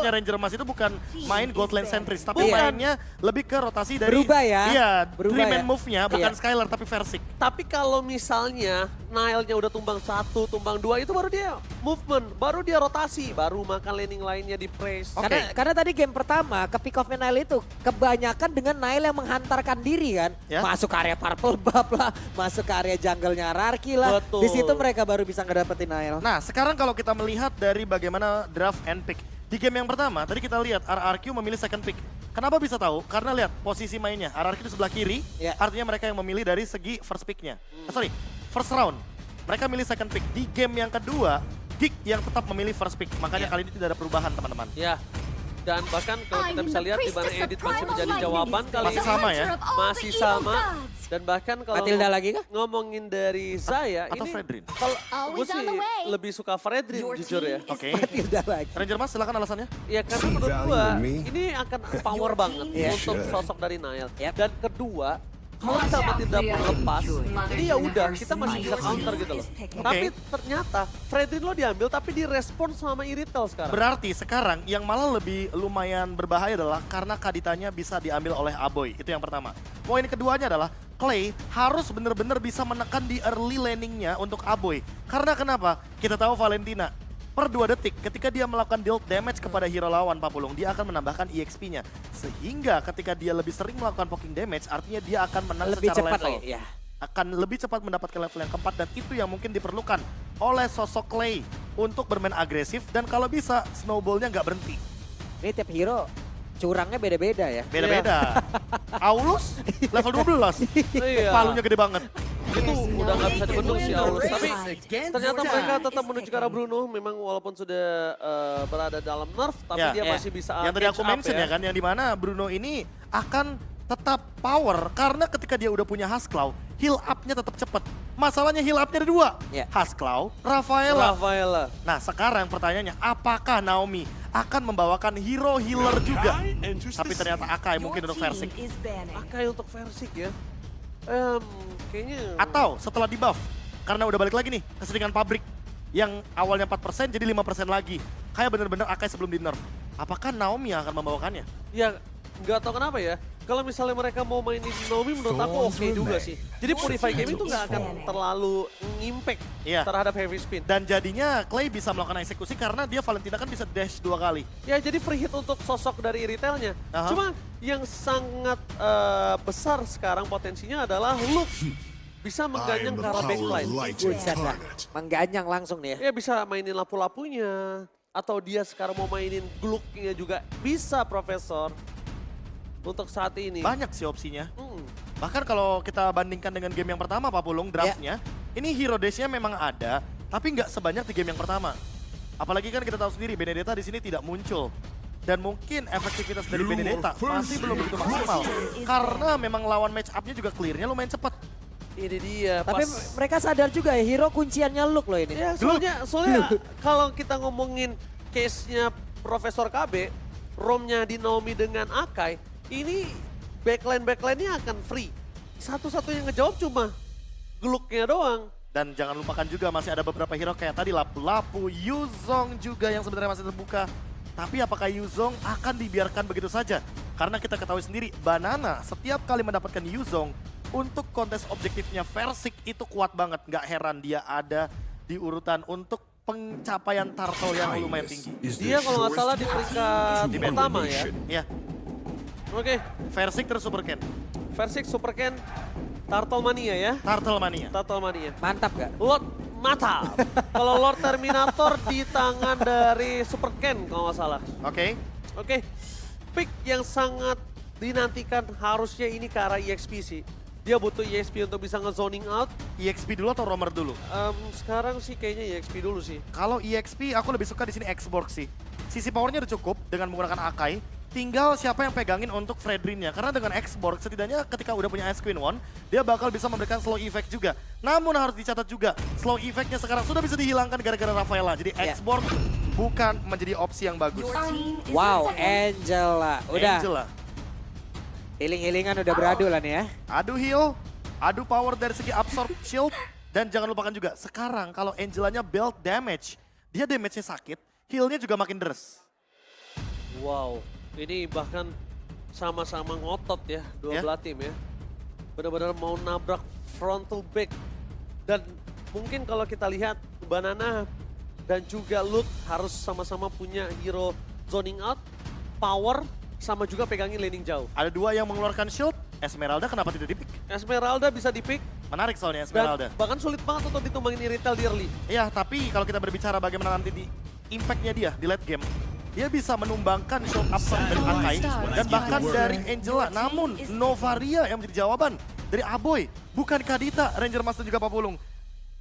Fokusnya Ranger Emas itu bukan main gold lane sentris, tapi Bukan. mainnya lebih ke rotasi dari Berubah ya. Iya, Berubah three man ya. move-nya bukan Iya. Skylar tapi Versik. Tapi kalau misalnya Nile-nya udah tumbang 1, tumbang 2 itu baru dia movement, baru dia rotasi, baru makan laning lainnya di praise. Oke. Karena tadi game pertama ke pick off-nya Nile itu kebanyakan dengan Nile yang menghantarkan diri kan. Ya. Masuk ke area purple buff lah, masuk ke area jungle-nya Rarki lah. Betul. Di situ mereka baru bisa ngedapetin Nile. Nah, sekarang kalau kita melihat dari bagaimana draft and pick. Di game yang pertama, tadi kita lihat RRQ memilih second pick. Kenapa bisa tahu? Karena lihat posisi mainnya. RRQ di sebelah kiri, Ya. artinya mereka yang memilih dari segi first pick-nya. First round. Mereka milih second pick. Di game yang kedua, Geek yang tetap memilih first pick. Makanya Ya. kali ini tidak ada perubahan, teman-teman. Ya, dan bahkan kalau kita bisa lihat di mana edit masih menjadi jawaban kali Masih ini. sama ya? Masih sama. Dan bahkan kalau Matilda lagi kah? ngomongin dari Zaya, Atau ini Fredrin? kalau gue sih lebih suka Fredrin jujur ya. Oke. Matilda lagi. Ranger Mas, silakan alasannya. Ya karena menurut gua ini akan power banget Yeah. untuk sosok dari Nile. Yep. Dan kedua, kalau sama tidak melepas, jadi ya udah kita masih bisa counter gitu loh. Tapi ternyata Fredrin lo diambil tapi direspon sama Iritel sekarang. Berarti sekarang yang malah lebih lumayan berbahaya adalah karena Kaditanya bisa diambil oleh Aboy. Itu yang pertama. Poin keduanya adalah Clay harus benar-benar bisa menekan di early landing-nya untuk Aboy. Karena kenapa? Kita tahu Valentina per 2 detik ketika dia melakukan deal damage kepada hero lawan Papulung, dia akan menambahkan EXP-nya. Sehingga ketika dia lebih sering melakukan poking damage, artinya dia akan menang Lebih secara cepat level. lagi. Ya. Akan lebih cepat mendapatkan level yang keempat dan itu yang mungkin diperlukan oleh sosok Clay untuk bermain agresif dan kalau bisa snowball-nya nggak berhenti. Ini tiap hero curangnya beda-beda ya. Beda-beda. Aulus level 12. Iya. Palunya gede banget. Itu udah nggak bisa dibendung sih Aulus. Tapi ternyata mereka tetap menuju ke arah Bruno. Memang walaupun sudah berada dalam nerf, tapi Ya. dia masih bisa Yang tadi aku catch up mention ya kan, yang dimana Bruno ini akan tetap power karena ketika dia udah punya Hasclaw, heal up-nya tetap cepet. Masalahnya heal up-nya ada 2. Ya. Hasclaw, Rafaela. Rafaela. Nah sekarang pertanyaannya, apakah Naomi akan membawakan hero healer juga? Tapi ternyata Akai mungkin untuk Versik. Akai untuk Versik ya. Kayaknya... Atau setelah di buff, karena udah balik lagi nih keseringan pabrik. Yang awalnya 4% jadi 5% lagi. Kayak bener-bener Akai sebelum di nerf. Apakah Naomi yang akan membawakannya? Ya nggak tahu kenapa ya. Kalau misalnya mereka mau mainin Naomi menurut aku oke juga sih. Jadi Purify Game itu nggak akan terlalu ngimpact Iya. terhadap heavy spin. Dan jadinya Clay bisa melakukan eksekusi karena dia Valentina kan bisa dash 2 kali. Ya jadi free hit untuk sosok dari retailnya. Aha. Cuma yang sangat besar sekarang potensinya adalah Luke bisa mengganyang ke arah backline. Buset dah. Mengganyang langsung nih ya. Ya bisa mainin lapu-lapunya. Atau dia sekarang mau mainin Glook-nya juga bisa Profesor. Untuk saat ini. Banyak sih opsinya. Hmm. Bahkan kalau kita bandingkan dengan game yang pertama Pak Pulung, draftnya, ini hero dash-nya memang ada, tapi nggak sebanyak di game yang pertama. Apalagi kan kita tahu sendiri Benedetta di sini tidak muncul. Dan mungkin efektivitas dari Benedetta masih belum begitu maksimal. Karena memang lawan match up-nya juga clear-nya lumayan cepat. Ini dia. Tapi mereka sadar juga ya hero kunciannya Luke loh ini. Ya soalnya kalau kita ngomongin case-nya Profesor KB, romnya di Naomi dengan Akai, ini backline-nya akan free. Satu-satunya ngejawab cuma Glook-nya doang. Dan jangan lupakan juga masih ada beberapa hero kayak tadi Lapu-Lapu, Yuzong juga yang sebenarnya masih terbuka. Tapi apakah Yuzong akan dibiarkan begitu saja? Karena kita ketahui sendiri, Banana setiap kali mendapatkan Yuzong untuk kontes objektifnya Versik itu kuat banget. Nggak heran dia ada di urutan untuk pencapaian turtle yang lumayan tinggi. Dia kalau nggak salah di peringkat Di pertama ya. Ya, Oke, Versik terus Super Ken. Versik Super Ken, Turtle Mania ya. Turtle Mania. Turtle Mania. Mantap gak? Lord Mata. Kalau Lord Terminator di tangan dari Super Ken kalau nggak salah. Oke. Oke, pick yang sangat dinantikan harusnya ini ke arah EXP sih. Dia butuh EXP untuk bisa nge-zoning out. EXP dulu atau Roamer dulu? Sekarang sih kayaknya EXP dulu sih. Kalau EXP aku lebih suka di sini X-Borg sih. Sisi powernya udah cukup dengan menggunakan Akai. Tinggal siapa yang pegangin untuk Fredrinnya. Karena dengan X-Borg setidaknya ketika udah punya Ice Queen One, dia bakal bisa memberikan slow effect juga. Namun harus dicatat juga, slow effectnya sekarang sudah bisa dihilangkan gara-gara Rafaela. Jadi X-Borg bukan menjadi opsi yang bagus. Wow, Angela. Udah, Angela. healing-healingan udah beradu lah nih ya. Adu heal, adu power dari segi absorb shield. Dan jangan lupakan juga, sekarang kalau Angelanya belt damage, dia damage-nya sakit, heal-nya juga makin deres. Wow, ini bahkan sama-sama ngotot ya, dua Ya. belah tim ya. Benar-benar mau nabrak frontal back. Dan mungkin kalau kita lihat Banana dan juga Luke harus sama-sama punya hero zoning out, power, sama juga pegangin laning jauh. Ada dua yang mengeluarkan shield, Esmeralda kenapa tidak dipick? Esmeralda bisa dipick Menarik soalnya dan Esmeralda. bahkan sulit banget untuk ditumbangin Iritel di early. Iya, tapi kalau kita berbicara bagaimana nanti di impact-nya dia di late game, dia bisa menumbangkan shield absorb dari Akai dan bahkan dari Angela. Namun Novaria yang menjadi jawaban dari Aboy, bukan Kadita, Ranger Master juga Papulung.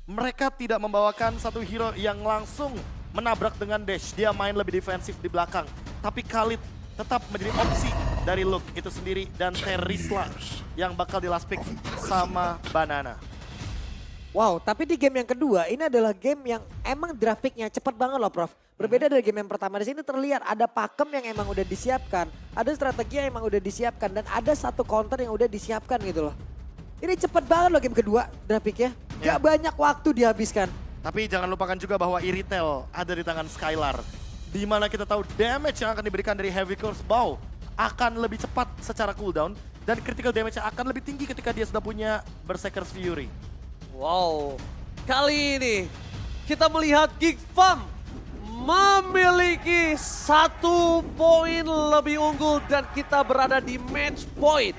Mereka tidak membawakan satu hero yang langsung menabrak dengan dash. Dia main lebih defensif di belakang. Tapi Khalid tetap menjadi opsi dari Luke itu sendiri dan Terisla yang bakal di last pick sama Banana. Wow, tapi di game yang kedua ini adalah game yang emang draft pick-nya cepat banget loh Prof. Berbeda dari game yang pertama, di sini terlihat ada pakem yang emang udah disiapkan, ada strategi yang emang udah disiapkan, dan ada satu counter yang udah disiapkan gitu loh. Ini cepet banget loh game kedua draft pick-nya, Ya. gak banyak waktu dihabiskan. Tapi jangan lupakan juga bahwa Iritel ada di tangan Skylar. Di mana kita tahu damage yang akan diberikan dari Heavy Curse Bow akan lebih cepat secara cooldown. Dan critical damage akan lebih tinggi ketika dia sudah punya Berserker's Fury. Wow, kali ini kita melihat Geek Farm memiliki 1 poin lebih unggul dan kita berada di match point.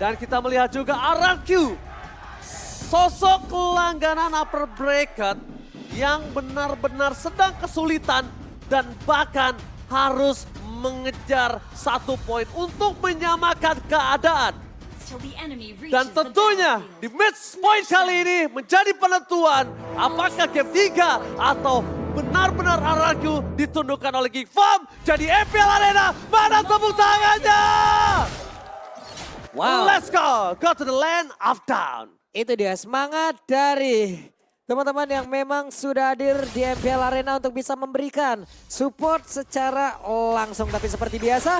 Dan kita melihat juga RRQ, sosok langganan upper bracket yang benar-benar sedang kesulitan dan bahkan harus mengejar 1 poin untuk menyamakan keadaan. Dan tentunya di match point kali ini menjadi penentuan apakah game 3 atau benar-benar RRQ ditundukkan oleh Geek Farm jadi MPL Arena. Mana tepuk tangannya? Wow. Let's go to the land of down. Itu dia semangat dari teman-teman yang memang sudah hadir di MPL Arena untuk bisa memberikan support secara langsung. Tapi seperti biasa,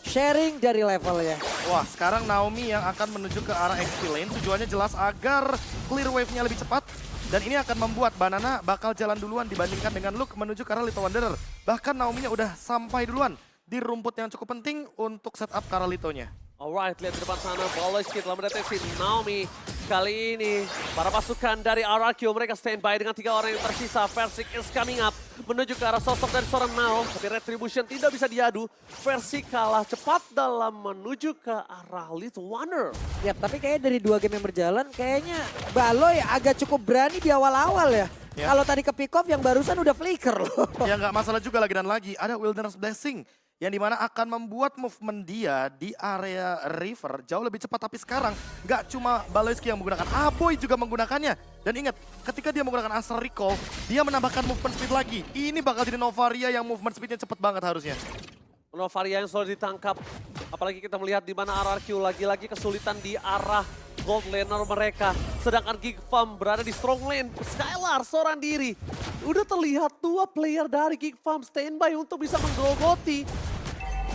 sharing dari levelnya. Wah, sekarang Naomi yang akan menuju ke arah XP lane. Tujuannya jelas agar clear wave-nya lebih cepat. Dan ini akan membuat Banana bakal jalan duluan dibandingkan dengan Luke menuju ke arah Little Wanderer. Bahkan Naomi-nya udah sampai duluan di rumput yang cukup penting untuk setup ke arah Lito-nya. Alright, lihat di depan sana, Boloski telah mendeteksi Naomi. Kali ini, para pasukan dari RRQ, mereka standby dengan 3 orang yang tersisa. Versik is coming up, menuju ke arah sosok dari seorang Nao. Tapi Retribution tidak bisa diadu. Versik kalah cepat dalam menuju ke arah Little Wonder. Ya, tapi kayaknya dari 2 game yang berjalan, kayaknya Baloy agak cukup berani di awal-awal ya. Ya. Kalau tadi ke pick off yang barusan udah flicker loh. Ya nggak masalah juga lagi dan lagi. Ada Wilderness Blessing. Yang dimana akan membuat movement dia di area river jauh lebih cepat. Tapi sekarang nggak cuma Baloyski yang menggunakan, Aboy juga menggunakannya. Dan ingat, ketika dia menggunakan Astral Recall, dia menambahkan movement speed lagi. Ini bakal jadi Novaria yang movement speednya cepat banget harusnya. Novaria yang selalu ditangkap. Apalagi kita melihat di mana RRQ lagi-lagi kesulitan di arah gold laner mereka. Sedangkan Geek Farm berada di strong lane. Skylar seorang diri. Udah terlihat 2 player dari Geek Farm standby untuk bisa menggerogoti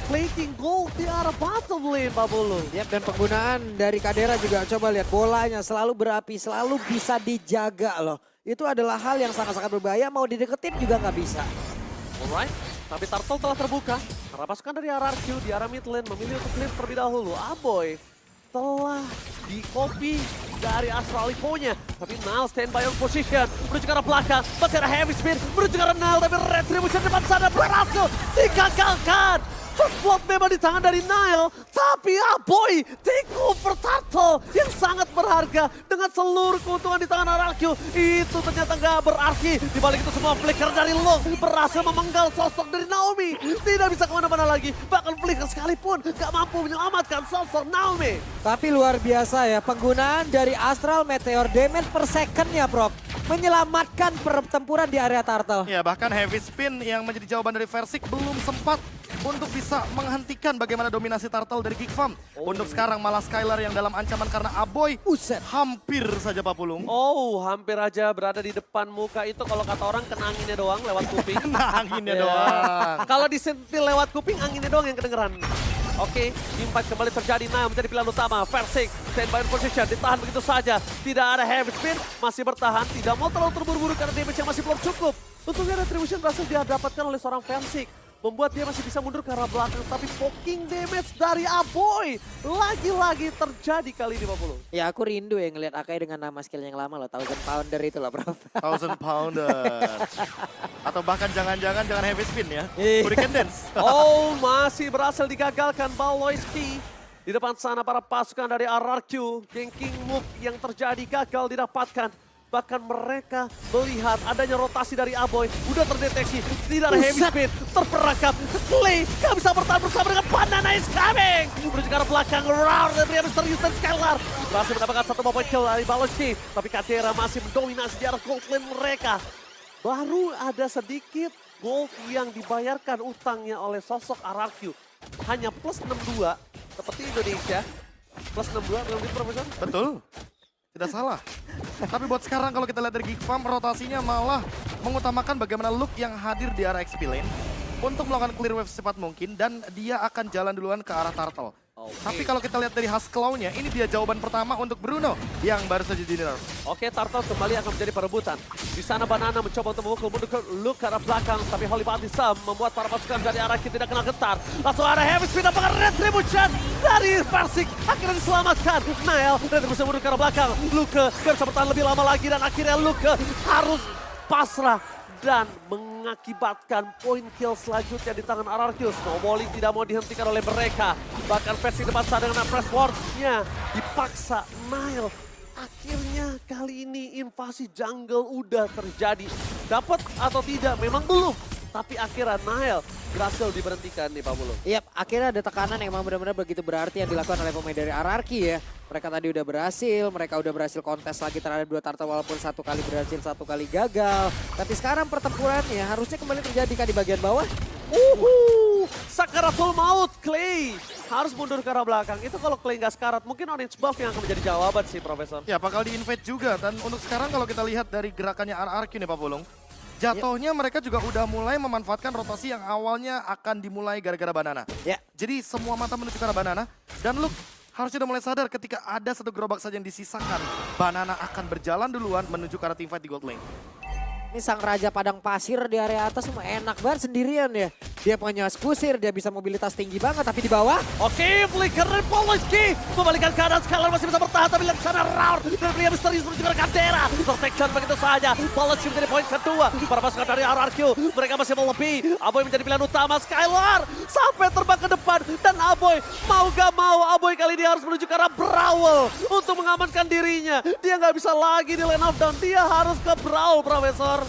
plating gold di arah bottom lane, Pak Bulu. Yap, dan penggunaan dari Kadera juga coba lihat bolanya selalu berapi, selalu bisa dijaga loh. Itu adalah hal yang sangat-sangat berbahaya, mau dideketin juga nggak bisa. Alright, tapi Turtle telah terbuka. Karena pasukan dari RRQ di arah mid lane memilih untuk clear terlebih dahulu. Aboy telah di-copy dari Astralipo-nya. Tapi Nile standby on position. Menuju ke arah belakang. Masih ada heavy speed. Menuju ke arah Nile. Tapi Retribution depan sana berhasil digagalkan. First blood memang di tangan dari Nile. Tapi Aboy take over Turtle yang sangat berharga. Dengan seluruh keuntungan di tangan RRQ. Itu ternyata nggak berarti. Di balik itu semua flicker dari Long berhasil memenggal sosok dari Naomi. Tidak bisa kemana-mana lagi. Bahkan flicker sekalipun nggak mampu menyelamatkan sosok Naomi. Tapi luar biasa ya, penggunaan dari Astral Meteor damage per second ya Prof. Menyelamatkan pertempuran di area Turtle. Ya, bahkan Heavy Spin yang menjadi jawaban dari Versik belum sempat untuk bisa menghentikan bagaimana dominasi Turtle dari Geek Farm. Untuk sekarang malah Skylar yang dalam ancaman karena Aboy Buset. hampir saja Papulung. Oh, hampir aja berada di depan muka itu kalau kata orang kena anginnya doang lewat kuping. Nah, anginnya Ya. doang. Kalau disentil lewat kuping, anginnya doang yang kedengeran. Oke, impact kembali terjadi. Nah, menjadi pilihan utama. Versik, standby in position, ditahan begitu saja. Tidak ada heavy spin, masih bertahan. Tidak mau terlalu terburu-buru karena damage yang masih belum cukup. Untungnya Retribution berhasil dia dapatkan oleh seorang Versik. membuat dia masih bisa mundur ke arah belakang. Tapi poking damage dari Aboy lagi-lagi terjadi kali ini, Pak Pulu. Ya aku rindu ya ngeliat Akai dengan nama skill yang lama loh, Thousand Pounder itu loh, Prof. 1000 pounder. Atau bahkan jangan-jangan jangan heavy spin ya. Iya. Hurricane Dance. Oh, masih berhasil digagalkan Baloyski. Di depan sana para pasukan dari RRQ, ganking move yang terjadi gagal didapatkan. Bahkan mereka melihat adanya rotasi dari Aboy. Udah terdeteksi, tidak ada heavy speed, terperangkap. Clay gak bisa bertahan bersama dengan Banana is coming. Menuju ke arah belakang, round dan Ria misterius dan Skylar. Berhasil mendapatkan satu point kill dari Baloyski. Tapi Kadera masih mendominasi di arah gold lane mereka. Baru ada sedikit gold yang dibayarkan utangnya oleh sosok RRQ. Hanya plus 62, seperti Indonesia. Plus 62, belum di Profesor? Betul. Tidak salah. Tapi buat sekarang kalau kita lihat dari Geek Farm, rotasinya malah mengutamakan bagaimana Luke yang hadir di arah XP lane untuk melakukan clear wave secepat mungkin dan dia akan jalan duluan ke arah Turtle. Tapi kalau kita lihat dari Husklaw-nya, ini dia jawaban pertama untuk Bruno yang baru saja di nerf. Oke, Turtle kembali akan menjadi perebutan. Di sana Banana mencoba untuk memukul mundur ke Luke ke arah belakang, tapi Holy Baptism membuat para pasukan dari arah kiri tidak kena getar. Langsung ada heavy speed, apakah Retribution dari Persik akhirnya diselamatkan. Nael, Retribution mundur ke arah belakang. Luke gak bisa bertahan lebih lama lagi dan akhirnya Luke harus pasrah dan mengakibatkan poin kill selanjutnya di tangan RRQ. Snowballing tidak mau dihentikan oleh mereka. Bahkan versi depan sana dengan press ward-nya dipaksa Nile. Akhirnya kali ini invasi jungle udah terjadi. Dapat atau tidak memang belum. Tapi akhirnya Nile berhasil diberhentikan nih Pak Mulu. Iya, akhirnya ada tekanan yang emang benar-benar begitu berarti yang dilakukan oleh pemain dari RRQ ya. Mereka tadi udah berhasil, mereka udah berhasil kontes lagi terhadap 2 Turtle walaupun 1 kali berhasil, 1 kali gagal. Tapi sekarang pertempurannya harusnya kembali terjadi kan di bagian bawah. Sakaratul maut, Clay. Harus mundur ke arah belakang. Itu kalau Clay nggak sekarat, mungkin orange buff yang akan menjadi jawaban sih, Profesor. Ya, bakal di-invade juga. Dan untuk sekarang kalau kita lihat dari gerakannya RRQ nih Pak Pulung, jatuhnya mereka juga udah mulai memanfaatkan rotasi yang awalnya akan dimulai gara-gara Banana. Ya. Jadi semua mata menuju ke arah Banana. Dan Luke harusnya udah mulai sadar ketika ada satu gerobak saja yang disisakan. Banana akan berjalan duluan menuju ke arah teamfight di gold lane. Ini sang raja padang pasir di area atas semua enak banget sendirian ya. Dia punya kusir, dia bisa mobilitas tinggi banget tapi di bawah. Oke, flicker dari Poloski. Membalikan keadaan Skylar masih bisa bertahan tapi lihat sana round. Dan pria misterius menuju ke Kadera. Protection begitu saja. Poloski menjadi poin kedua. Para pasukan dari RRQ, mereka masih melebih. Aboy menjadi pilihan utama Skylar. Sampai terbang ke depan. Dan Aboy mau gak mau, Aboy kali ini harus menuju ke arah Brawl. Untuk mengamankan dirinya. Dia nggak bisa lagi di lane of down. Dia harus ke Brawl, Profesor.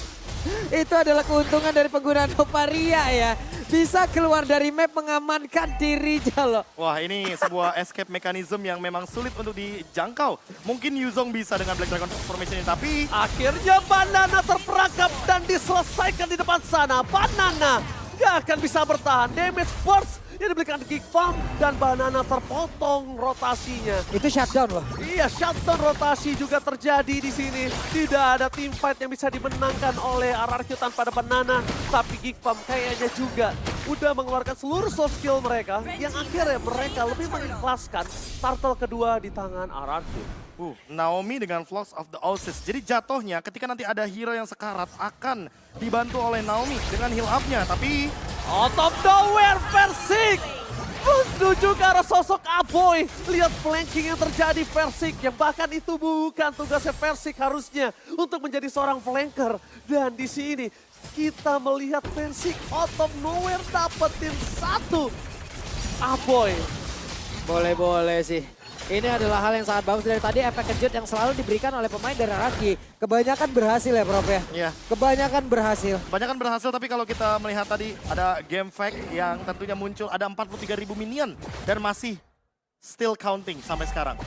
Itu adalah keuntungan dari penggunaan Oparia ya. Bisa keluar dari map mengamankan dirinya loh. Wah, ini sebuah escape mechanism yang memang sulit untuk dijangkau. Mungkin Yuzong bisa dengan Black Dragon Transformation ini, tapi Akhirnya Banana terperangkap dan diselesaikan di depan sana. Banana gak akan bisa bertahan. Damage burst yang diberikan Geek Farm dan Banana terpotong rotasinya. Itu shutdown loh. Iya, shutdown rotasi juga terjadi di sini. Tidak ada team fight yang bisa dimenangkan oleh RRQ tanpa ada Banana. Tapi Geek Farm kayaknya juga udah mengeluarkan seluruh soft skill mereka yang akhirnya mereka lebih mengikhlaskan turtle kedua di tangan RRQ. Naomi dengan Flux of the Oasis. Jadi jatuhnya ketika nanti ada hero yang sekarat akan dibantu oleh Naomi dengan heal up-nya. Tapi Out of nowhere, Persik menuju ke arah sosok Aboy. Lihat flanking yang terjadi Persik, yang bahkan itu bukan tugasnya Persik harusnya untuk menjadi seorang flanker. Dan di sini kita melihat Persik out of nowhere dapetin 1 Aboy. Boleh-boleh sih. Ini adalah hal yang sangat bagus dari tadi, efek kejut yang selalu diberikan oleh pemain dari RRQ. Kebanyakan berhasil ya Prof ya? Iya. Kebanyakan berhasil. Banyak kan berhasil, tapi kalau kita melihat tadi ada game fact yang tentunya muncul, ada 43.000 minion dan masih still counting sampai sekarang.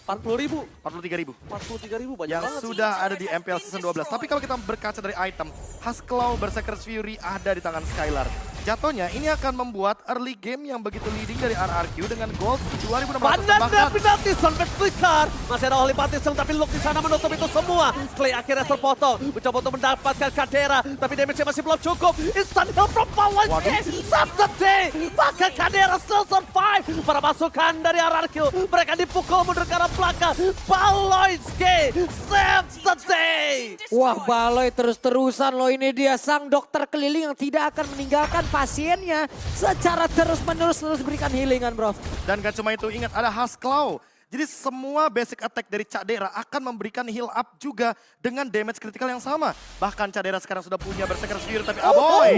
40.000. 43.000. 43.000 banyak Yang banget sudah ada di MPL Season 12. Tapi kalau kita berkaca dari item, Husklaw Berserker's Fury ada di tangan Skylar. Jatuhnya ini akan membuat early game yang begitu leading dari RRQ dengan gold 2.600. Banana penalti sampai flicker. Masih ada Holy Baptism tapi Luke di sana menutup itu semua. Clay akhirnya terpotong. Mencoba untuk mendapatkan Kadera. Tapi damage-nya masih belum cukup. Instant heal from Poloski. Save the day. Bahkan Kadera still survive. Para pasukan dari RRQ. Mereka dipukul mundur ke arah belakang. Poloski save the day. Wah, Baloy terus-terusan loh, ini dia sang dokter keliling yang tidak akan meninggalkan pasiennya secara terus-menerus berikan healingan, bro. Dan gak cuma itu, ingat ada Husk Claw. Jadi semua basic attack dari Cadera akan memberikan heal up juga dengan damage kritikal yang sama. Bahkan Cadera sekarang sudah punya Berserker Sphere, tapi Aboy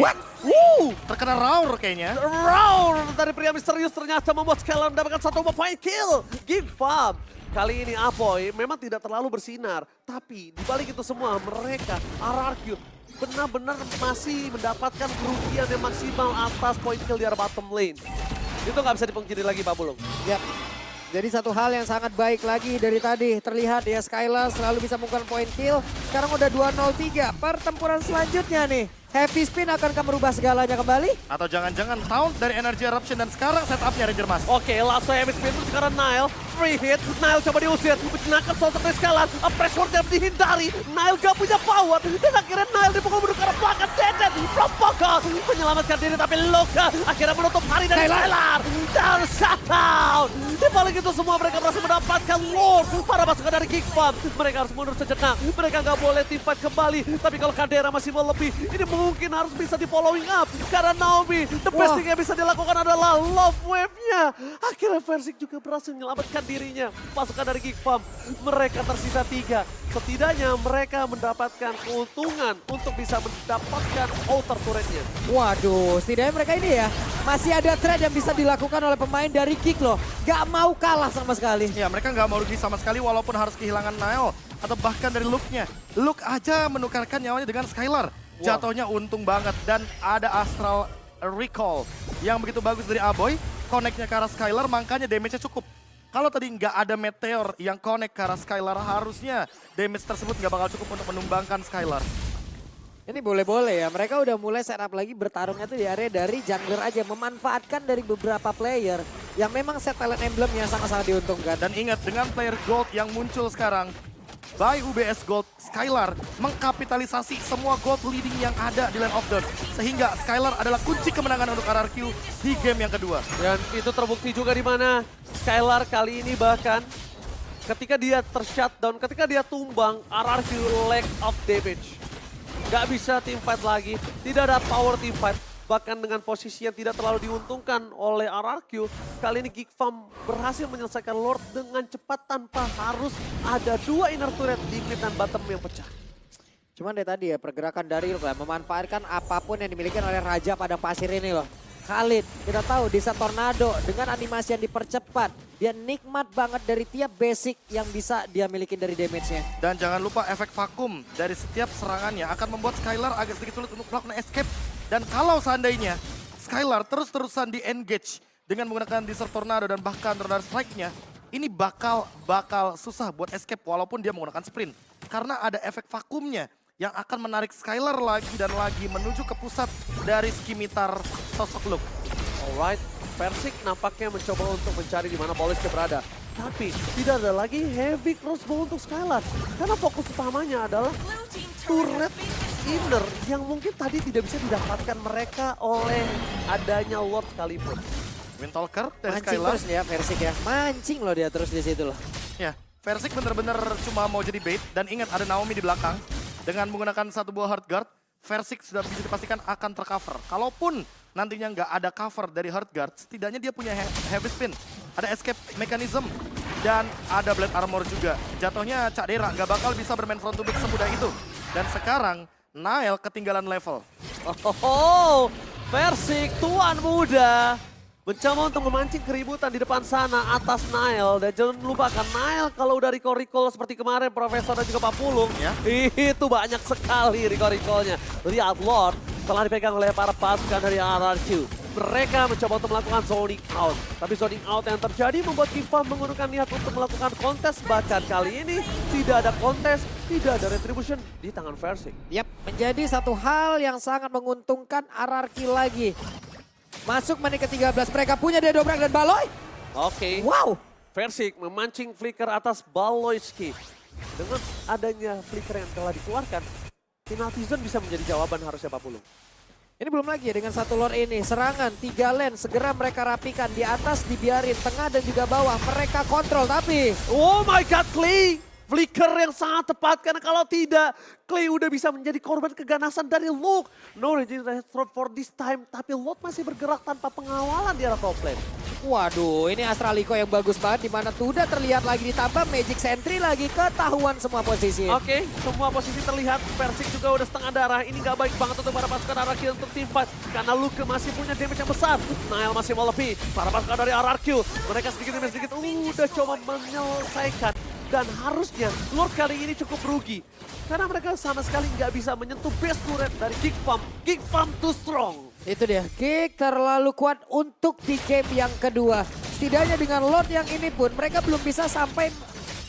terkena Roar kayaknya. Roar dari pria misterius ternyata membuat Skylar mendapatkan satu point kill. Give up. Kali ini Aboy memang tidak terlalu bersinar. Tapi dibalik itu semua mereka, RRQ, benar-benar masih mendapatkan kerugian yang maksimal atas point kill di arah bottom lane. Itu nggak bisa dipungkiri lagi Pak Bulung. Yap. Jadi satu hal yang sangat baik lagi dari tadi terlihat ya, Skylar selalu bisa melakukan point kill. Sekarang udah 2-0-3. Pertempuran selanjutnya nih, Heavy Spin akankah merubah segalanya kembali? Atau jangan-jangan taunt dari Energy Eruption dan sekarang setupnya Ranger Mas. Oke, langsung Heavy Spin itu sekarang Nile. Free hit, Nile coba diusir. Menjenakan sontak dari Skylar. Pressure yang dihindari. Nile gak punya power. Dan akhirnya Nile dipukul mundur ke arah belakang. Dedet from Poco. Menyelamatkan diri tapi Loka akhirnya menutup hari dari Skylar. Dan shutdown. Di balik itu semua mereka berhasil mendapatkan Lord. Para pasukan dari Geek Farm. Mereka harus mundur sejenak. Mereka gak boleh team fight kembali. Tapi kalau Cadera masih mau lebih, ini mungkin harus bisa di following up. Karena Naomi, the best thing yang bisa dilakukan adalah love wave-nya. Akhirnya Versik juga berhasil menyelamatkan dirinya. Pasukan dari Geek Farm, mereka tersisa 3. Setidaknya mereka mendapatkan keuntungan untuk bisa mendapatkan outer turret-nya. Waduh, setidaknya mereka ini ya masih ada trade yang bisa dilakukan oleh pemain dari Geek loh. Gak mau kalah sama sekali. Ya, mereka nggak mau rugi sama sekali walaupun harus kehilangan Nile. Atau bahkan dari Luke-nya. Luke aja menukarkan nyawanya dengan Skylar. Jatuhnya untung banget. Dan ada Astral Recall yang begitu bagus dari Aboy. Connect-nya ke arah Skylar, makanya damage-nya cukup. Kalau tadi nggak ada Meteor yang connect ke arah Skylar, harusnya damage tersebut nggak bakal cukup untuk menumbangkan Skylar. Ini boleh-boleh ya, mereka udah mulai setup lagi bertarungnya tuh di area dari jungler aja. Memanfaatkan dari beberapa player yang memang set talent emblemnya sangat-sangat diuntungkan. Dan ingat, dengan player gold yang muncul sekarang, by UBS Gold, Skylar mengkapitalisasi semua gold leading yang ada di Land of Dawn. Sehingga Skylar adalah kunci kemenangan untuk RRQ di game yang kedua. Dan itu terbukti juga di mana Skylar kali ini bahkan ketika dia tershutdown, ketika dia tumbang, RRQ lack of damage. Gak bisa team fight lagi, tidak ada power team fight. Bahkan dengan posisi yang tidak terlalu diuntungkan oleh RRQ, kali ini Geek Farm berhasil menyelesaikan Lord dengan cepat tanpa harus ada 2 inner turret di mid dan bottom yang pecah. Cuman deh tadi ya pergerakan dari Lord memanfaatkan apapun yang dimiliki oleh Raja Padang Pasir ini loh. Khalid, kita tahu di saat Tornado dengan animasi yang dipercepat, dia nikmat banget dari tiap basic yang bisa dia miliki dari damage-nya. Dan jangan lupa efek vakum dari setiap serangannya akan membuat Skylar agak sedikit sulit untuk melakukan escape. Dan kalau seandainya Skylar terus-terusan di-engage dengan menggunakan Desert Tornado dan bahkan Tornado Strike-nya, ini bakal susah buat escape walaupun dia menggunakan sprint. Karena ada efek vakumnya yang akan menarik Skylar lagi dan lagi menuju ke pusat dari skimitar sosok Luke. Alright, Versik nampaknya mencoba untuk mencari di mana Polish berada. Tapi tidak ada lagi heavy crossbow untuk Skylar. Karena fokus utamanya adalah turret inner yang mungkin tadi tidak bisa didapatkan mereka oleh adanya Lord sekalipun. Windtalker dari Mancing Skylar. terus ya Versik ya, mancing loh dia terus di situ loh. Ya, Versik bener-bener cuma mau jadi bait. Dan ingat ada Naomi di belakang. Dengan menggunakan satu buah Heart Guard, Versik sudah bisa dipastikan akan tercover. Kalaupun nantinya nggak ada cover dari Heart Guard, setidaknya dia punya Heavy Spin. Ada Escape Mechanism. Dan ada Blade Armor juga. Jatuhnya Cadera nggak bakal bisa bermain front to back semudah itu. Dan sekarang Nile ketinggalan level. Oh, Versik tuan muda mencoba untuk memancing keributan di depan sana atas Nile. Dan jangan lupakan Nile kalau udah recall seperti kemarin Profesor dan juga Pak Pulung. Ya. Itu banyak sekali recall-nya. Lihat Lord telah dipegang oleh para pasukan dari RRQ. Mereka mencoba untuk melakukan zoning out. Tapi zoning out yang terjadi membuat Kiva menggunakan niat untuk melakukan kontes. Bahkan kali ini tidak ada kontes, tidak ada retribution di tangan Versik. Yap, menjadi satu hal yang sangat menguntungkan RRQ lagi. Masuk menit ke-13, mereka punya dia dobrak dan Baloy. Oke. Wow. Versik memancing flicker atas Baloyski. Dengan adanya flicker yang telah dikeluarkan, penalty zone bisa menjadi jawaban harusnya Pak Pulung. Ini belum lagi ya dengan satu Lord ini. Serangan 3 lane segera mereka rapikan. Di atas dibiarin, tengah dan juga bawah. Mereka kontrol tapi... Oh my god, Klee! Flicker yang sangat tepat karena kalau tidak, Clay udah bisa menjadi korban keganasan dari Luke. No raging throat for this time, tapi Luke masih bergerak tanpa pengawalan di arah top lane. Waduh, ini Astraliko yang bagus banget di mana tuh udah terlihat lagi ditambah Magic Sentry lagi ketahuan semua posisi. Oke, semua posisi terlihat. Persik juga udah setengah darah. Ini gak baik banget untuk para pasukan RRQ untuk tim fight. Karena Luke masih punya damage yang besar. Nile masih mau lebih. Para pasukan dari RRQ, mereka sedikit demi sedikit udah coba menyelesaikan. Dan harusnya Lord kali ini cukup rugi. Karena mereka sama sekali nggak bisa menyentuh base turret dari Geek Farm. Geek Farm too strong. Itu dia, Geek terlalu kuat untuk di game yang kedua. Setidaknya dengan Lord yang ini pun mereka belum bisa sampai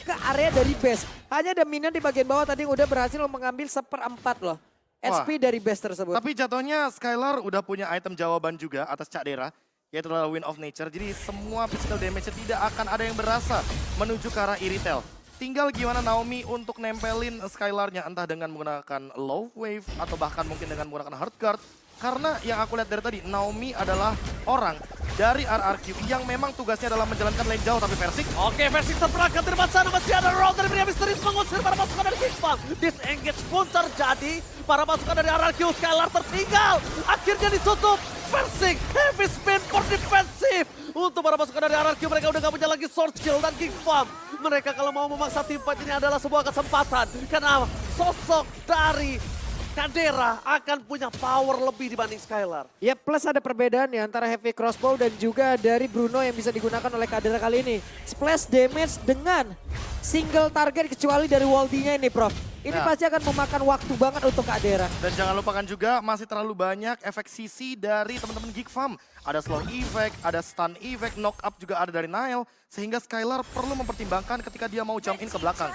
ke area dari base. Hanya ada minion di bagian bawah tadi yang udah berhasil mengambil 1/4 loh. HP dari base tersebut. Tapi jatuhnya Skylar udah punya item jawaban juga atas Cak Dera, yaitu adalah Wind of Nature. Jadi semua physical damage tidak akan ada yang berasa menuju ke arah Iritel. Tinggal gimana Naomi untuk nempelin Skylarnya, entah dengan menggunakan low wave atau bahkan mungkin dengan menggunakan hard guard. Karena yang aku lihat dari tadi, Naomi adalah orang dari RRQ yang memang tugasnya adalah menjalankan lane jauh, tapi Persik. Oke, Persik terperangkap di depan sana. Masih ada roll dari pria misterius mengusir para pasukan dari Geek Farm. Disengage pun terjadi. Para pasukan dari RRQ, Skylar tertinggal. Akhirnya ditutup. Persik, heavy spin for defensive. Untuk para pasukan dari RRQ, mereka udah gak punya lagi sword skill dan Geek Farm. Mereka kalau mau memaksa tim fight ini adalah sebuah kesempatan. Karena sosok dari Kadera akan punya power lebih dibanding Skylar. Ya plus ada perbedaan ya antara heavy crossbow dan juga dari Bruno yang bisa digunakan oleh Kadera kali ini. Splash damage dengan single target kecuali dari Waldy-nya ini Prof. Ini Ya. pasti akan memakan waktu banget untuk Kadera. Dan jangan lupakan juga masih terlalu banyak efek CC dari teman-teman Geek Farm. Ada slow effect, ada stun effect, knock up juga ada dari Nile. Sehingga Skylar perlu mempertimbangkan ketika dia mau jump in ke belakang.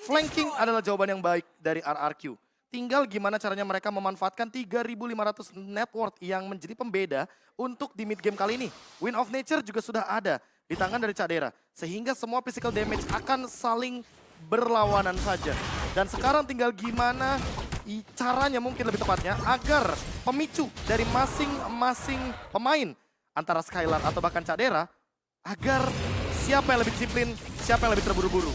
Flanking adalah jawaban yang baik dari RRQ. Tinggal gimana caranya mereka memanfaatkan 3.500 net worth yang menjadi pembeda untuk di mid game kali ini. Wind of Nature juga sudah ada di tangan dari Cak Dera. Sehingga semua physical damage akan saling berlawanan saja. Dan sekarang tinggal gimana caranya mungkin lebih tepatnya agar pemicu dari masing-masing pemain antara Skylar atau bahkan Cak Dera agar siapa yang lebih disiplin, siapa yang lebih terburu-buru.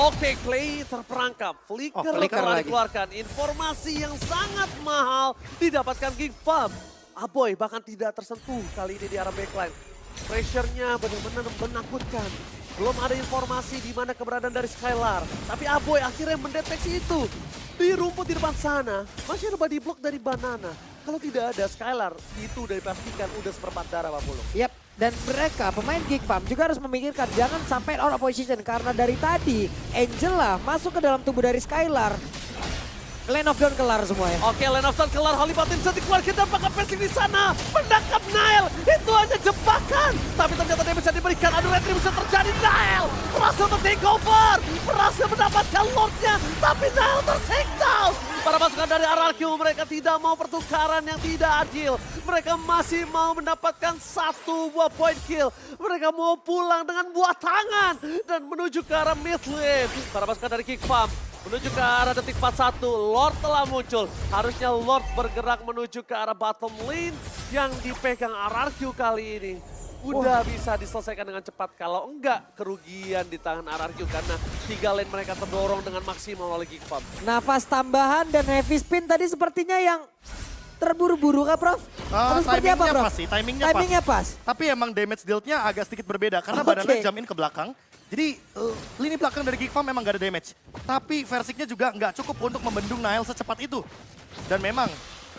Oke, Clay terperangkap. Flicker Flicker telah lagi. dikeluarkan. Informasi yang sangat mahal didapatkan Geek Farm. Aboy bahkan tidak tersentuh kali ini di arah backline. Pressure-nya benar-benar menakutkan. Belum ada informasi di mana keberadaan dari Skylar. Tapi Aboy akhirnya mendeteksi itu. Di rumput di depan sana, masih ada body block dari Banana. Kalau tidak ada Skylar, itu udah dipastikan udah 1/4 darah Pak Pulung. Yap, dan mereka pemain Geek Farm juga harus memikirkan jangan sampai out of position karena dari tadi Angela masuk ke dalam tubuh dari Skylar. Lane of Dawn kelar semuanya. Oke, Lane of Dawn kelar, Holy Button bisa dikeluarkan dan pakai Persik di sana. Menangkap Nile, itu hanya jebakan. Tapi ternyata dia bisa diberikan, adu retri bisa terjadi. Nile berhasil untuk takeover, berhasil mendapatkan Lordnya. Tapi Nile ter-take down. Para pasukan dari RRQ mereka tidak mau pertukaran yang tidak adil. Mereka masih mau mendapatkan satu buah point kill. Mereka mau pulang dengan buah tangan dan menuju ke arah mid lane. Para pasukan dari Geek Farm menuju ke arah detik 41, Lord telah muncul. Harusnya Lord bergerak menuju ke arah bottom lane yang dipegang RRQ kali ini. Udah bisa diselesaikan dengan cepat, kalau enggak kerugian di tangan RRQ karena 3 lane mereka terdorong dengan maksimal oleh Geek Farm. Nafas tambahan dan heavy spin tadi sepertinya yang terburu-buru kah Prof? Atau seperti apa Timingnya Prof? pas sih, timingnya Timingnya pas. Tapi emang damage dealt-nya agak sedikit berbeda karena Oke. badannya jump in ke belakang. Jadi lini belakang dari Geek Farm memang gak ada damage. Tapi Versiknya juga nggak cukup untuk membendung Nile secepat itu. Dan memang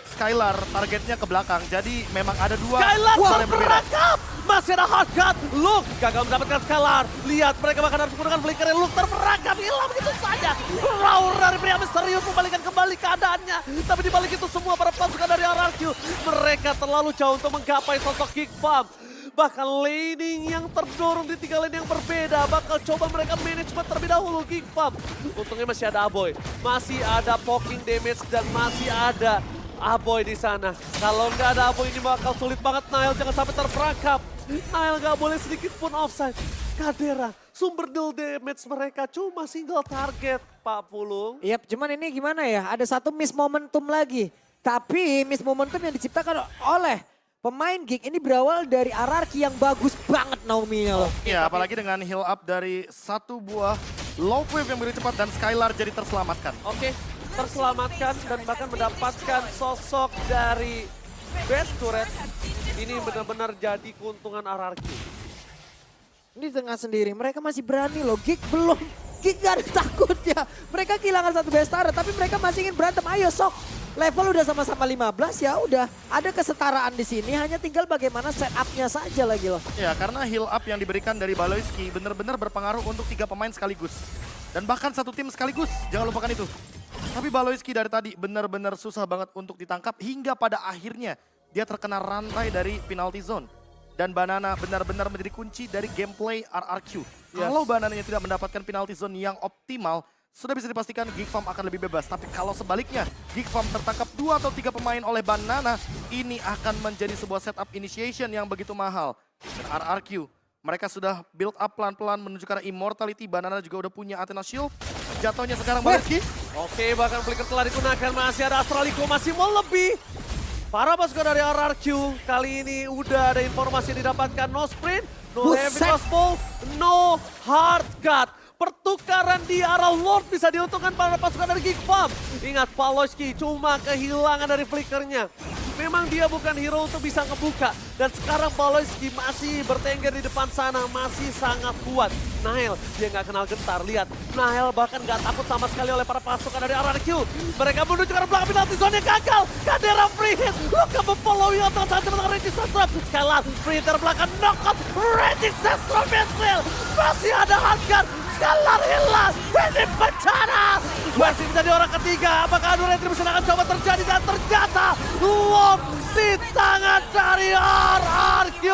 Skylar targetnya ke belakang. Jadi memang ada dua Skylar hal yang berbeda. terperangkap! Masih ada hard guard. Luke gagal mendapatkan Skylar. Lihat mereka bahkan harus menggunakan flicker. Luke terperangkap, hilang begitu saja. Roar dari pria misterius membalikan kembali keadaannya. Tapi dibalik itu semua para pasukan dari RRQ. Mereka terlalu jauh untuk menggapai sosok Geek Farm. Bahkan laning yang terdorong di 3 lane yang berbeda. Bakal coba mereka manajemen terlebih dahulu Geek Farm. Untungnya masih ada Aboy. Masih ada poking damage dan masih ada Aboy di sana. Kalau nggak ada Aboy ini bakal sulit banget. Nile jangan sampai terperangkap. Nile nggak boleh sedikit pun offside. Kadera, sumber deal damage mereka cuma single target, Pak Pulung. Yap, cuman ini gimana ya? Ada satu miss momentum lagi. Tapi miss momentum yang diciptakan oleh pemain Geek ini berawal dari RRQ yang bagus banget Naomi-nya loh. Ya, apalagi dengan heal up dari satu buah Low wave yang begitu cepat dan Skylar jadi terselamatkan. Oke, terselamatkan dan bahkan mendapatkan sosok dari Best Turret. Ini benar-benar jadi keuntungan RRQ. Ini di tengah sendiri, mereka masih berani loh. Gig belum, Gig gak ada takutnya. Mereka kehilangan satu best turret, tapi mereka masih ingin berantem. Ayo sok, level udah sama-sama 15 ya udah. Ada kesetaraan di sini, hanya tinggal bagaimana setupnya saja lagi loh. Ya, karena heal up yang diberikan dari Baloyski benar-benar berpengaruh untuk 3 pemain sekaligus. Dan bahkan satu tim sekaligus, jangan lupakan itu. Tapi Baloyski dari tadi benar-benar susah banget untuk ditangkap hingga pada akhirnya dia terkena rantai dari penalty zone. Dan Banana benar-benar menjadi kunci dari gameplay RRQ. Kalau Banananya tidak mendapatkan penalty zone yang optimal, sudah bisa dipastikan Geek Farm akan lebih bebas. Tapi kalau sebaliknya, Geek Farm tertangkap 2 atau 3 pemain oleh Banana, ini akan menjadi sebuah setup initiation yang begitu mahal. Dan RRQ, mereka sudah build up pelan-pelan menuju ke arah immortality. Banana juga udah punya Athena Shield. Jatuhnya sekarang Baloyski. Oke, bahkan flicker telah digunakan, masih ada Astraliko, masih mau lebih. Para pasukan dari RRQ kali ini udah ada informasi yang didapatkan, no sprint, no heavy crossbow, no hard cut. Pertukaran di arah Lord bisa diuntungkan para pasukan dari Geek Farm. Ingat, Baloyski cuma kehilangan dari flickernya. Memang dia bukan hero untuk bisa ngebuka. Dan sekarang Baloyski masih bertengger di depan sana, masih sangat kuat. Nahel, dia nggak kenal gentar. Lihat, Nahel bahkan nggak takut sama sekali oleh para pasukan dari RRQ. Mereka menuju ke arah belakang penalti zone yang gagal. Kadera free hit, Luka memfollowing atau saat dengan Regis Sastro. Skylar, free hit dari belakang, knockout. Regis Sastro Mesril, masih ada hardgun. Skylar hilang, ini bencana. Masih menjadi orang ketiga, apakah adu retribution akan coba terjadi dan ternyata lock di tangan dari RRQ.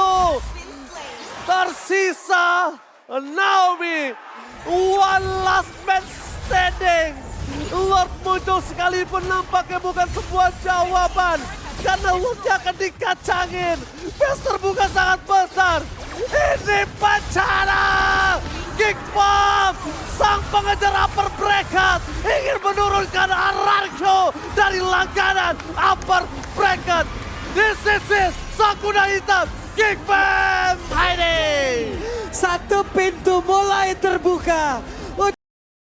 Tersisa Naomi, one last man standing. Lord muncul sekalipun nampaknya bukan sebuah jawaban. Karena Lordnya akan dikacangin. Base terbuka sangat besar. Ini bencana. Geek Farm, sang pengejar upper bracket, ingin menurunkan RRQ dari langganan upper bracket. This is it, sang kuda hitam, Geek Farm Hiding. Satu pintu mulai terbuka.